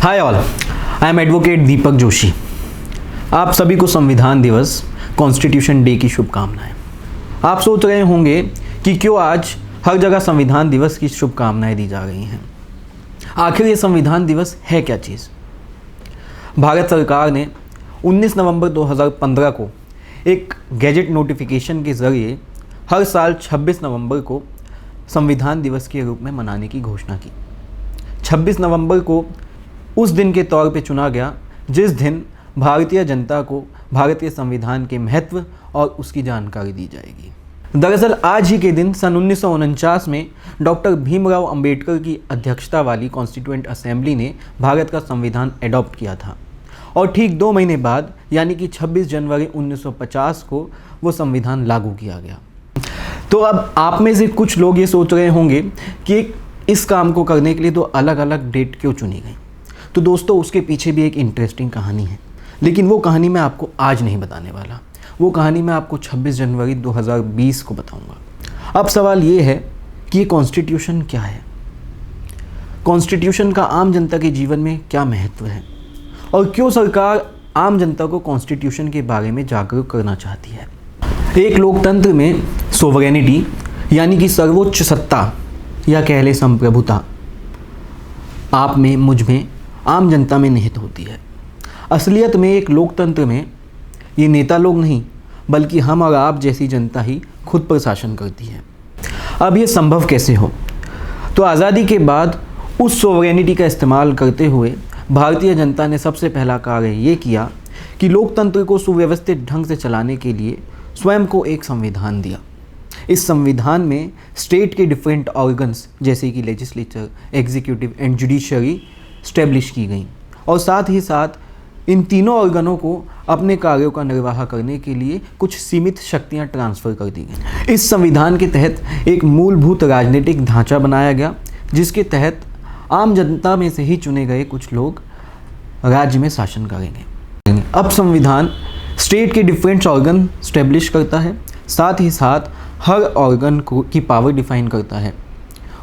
Hi all, I am advocate Deepak Joshi. आप सभी को संविधान दिवस कॉन्स्टिट्यूशन डे की शुभकामनाएं। आप सोच रहे होंगे कि क्यों आज हर जगह संविधान दिवस की शुभकामनाएं दी जा रही हैं। आखिर ये संविधान दिवस है क्या चीज़? भारत सरकार ने 19 नवंबर 2015 को एक गैजेट नोटिफिकेशन के ज़रिए हर साल 26 नवंबर को संविधान दिवस के रूप में मनाने की घोषणा की। 26 नवंबर को उस दिन के तौर पे चुना गया जिस दिन भारतीय जनता को भारतीय संविधान के महत्व और उसकी जानकारी दी जाएगी। दरअसल आज ही के दिन सन 1949 में डॉक्टर भीमराव अंबेडकर की अध्यक्षता वाली कॉन्स्टिट्यूएंट असेंबली ने भारत का संविधान एडॉप्ट किया था और ठीक 2 महीने बाद यानी कि 26 जनवरी 1950 को वो संविधान लागू किया गया। तो अब आप में से कुछ लोग ये सोच रहे होंगे कि इस काम को करने के लिए तो अलग अलग डेट क्यों चुनी गई। तो दोस्तों, उसके पीछे भी एक इंटरेस्टिंग कहानी है, लेकिन वो कहानी मैं आपको आज नहीं बताने वाला। वो कहानी मैं आपको 26 जनवरी 2020 को बताऊंगा। अब सवाल ये है कि ये कॉन्स्टिट्यूशन क्या है, कॉन्स्टिट्यूशन का आम जनता के जीवन में क्या महत्व है और क्यों सरकार आम जनता को कॉन्स्टिट्यूशन के बारे में जागरूक करना चाहती है। एक लोकतंत्र में सोवरेनिटी यानी कि सर्वोच्च सत्ता या कह ले संप्रभुता आप में, मुझ में, आम जनता में निहित होती है। असलियत में एक लोकतंत्र में ये नेता लोग नहीं बल्कि हम और आप जैसी जनता ही खुद पर शासन करती है। अब ये संभव कैसे हो? तो आज़ादी के बाद उस सोवरेनिटी का इस्तेमाल करते हुए भारतीय जनता ने सबसे पहला कार्य ये किया कि लोकतंत्र को सुव्यवस्थित ढंग से चलाने के लिए स्वयं को एक संविधान दिया। इस संविधान में स्टेट के डिफरेंट ऑर्गन्स जैसे कि legislature, executive and judiciary establish की गई और साथ ही साथ इन तीनों ऑर्गनों को अपने कार्यों का निर्वाह करने के लिए कुछ सीमित शक्तियां ट्रांसफ़र कर दी गई। इस संविधान के तहत एक मूलभूत राजनीतिक ढांचा बनाया गया जिसके तहत आम जनता में से ही चुने गए कुछ लोग राज्य में शासन करेंगे। अब संविधान स्टेट के डिफरेंट ऑर्गन स्टैब्लिश करता है, साथ ही साथ हर ऑर्गन की पावर डिफाइन करता है,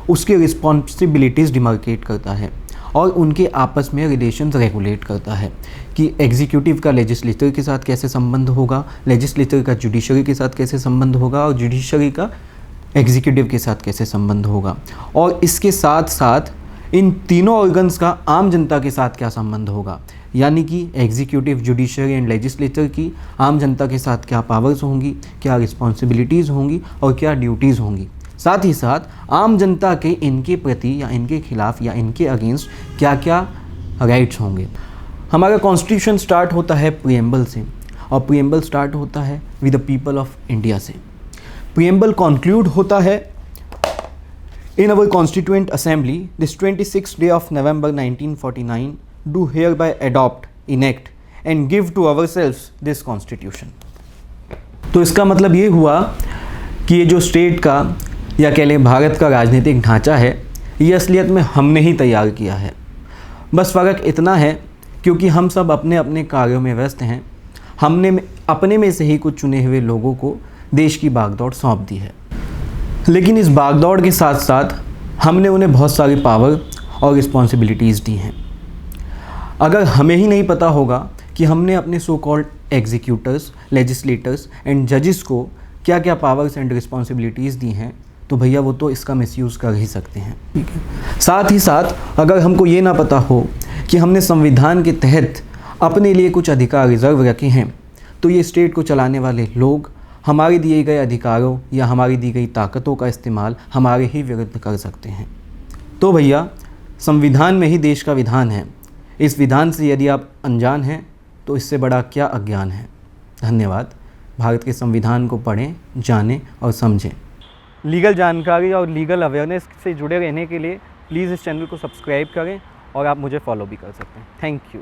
उसके रिस्पॉन्सिबिलिटीज़ डिमार्केट करता है और उनके आपस में रिलेशंस रेगुलेट करता है कि एग्जीक्यूटिव का लेजिस्लेचर के साथ कैसे संबंध होगा, लेजिस्लेचर का जुडिशरी के साथ कैसे संबंध होगा और जुडिशरी का एग्जीक्यूटिव के साथ कैसे संबंध होगा, और इसके साथ साथ इन तीनों ऑर्गन्स का आम जनता के साथ क्या संबंध होगा, यानी कि एग्जीक्यूटिव, जुडिशरी एंड लेजिस्लेचर की आम जनता के साथ क्या पावर्स होंगी, क्या रिस्पॉन्सिबिलिटीज़ होंगी और क्या ड्यूटीज़ होंगी। साथ ही साथ आम जनता के इनके प्रति या इनके खिलाफ या इनके अगेंस्ट क्या क्या राइट्स होंगे। हमारा कॉन्स्टिट्यूशन स्टार्ट होता है प्रीएम्बल से और प्रीएम्बल स्टार्ट होता है with the people of India से। प्रीएम्बल कंक्लूड होता है in our constituent assembly this 26th day of November 1949 do hereby adopt, enact and give to ourselves this constitution। तो इसका मतलब ये हुआ कि ये जो स्टेट का या कह लें भारत का राजनीतिक ढांचा है ये असलियत में हमने ही तैयार किया है। बस फ़र्क इतना है क्योंकि हम सब अपने अपने कार्यों में व्यस्त हैं, हमने अपने में से ही कुछ चुने हुए लोगों को देश की भागदौड़ सौंप दी है। लेकिन इस भागदौड़ के साथ साथ हमने उन्हें बहुत सारी पावर और रिस्पॉन्सिबिलिटीज़ दी हैं। अगर हमें ही नहीं पता होगा कि हमने अपने so called executors, legislators and जजेस को क्या क्या पावर्स एंड रिस्पॉन्सिबिलिटीज़ दी हैं तो भैया वो तो इसका मिसयूज़ कर ही सकते हैं। ठीक है। साथ ही साथ अगर हमको ये ना पता हो कि हमने संविधान के तहत अपने लिए कुछ अधिकार रिजर्व रखे हैं तो ये स्टेट को चलाने वाले लोग हमारे दिए गए अधिकारों या हमारी दी गई ताकतों का इस्तेमाल हमारे ही विरुद्ध कर सकते हैं। तो भैया, संविधान में ही देश का विधान है। इस विधान से यदि आप अनजान हैं तो इससे बड़ा क्या अज्ञान है। धन्यवाद। भारत के संविधान को पढ़ें, जानें और समझें। लीगल जानकारी और लीगल अवेयरनेस से जुड़े रहने के लिए प्लीज़ इस चैनल को सब्सक्राइब करें और आप मुझे फॉलो भी कर सकते हैं। Thank you.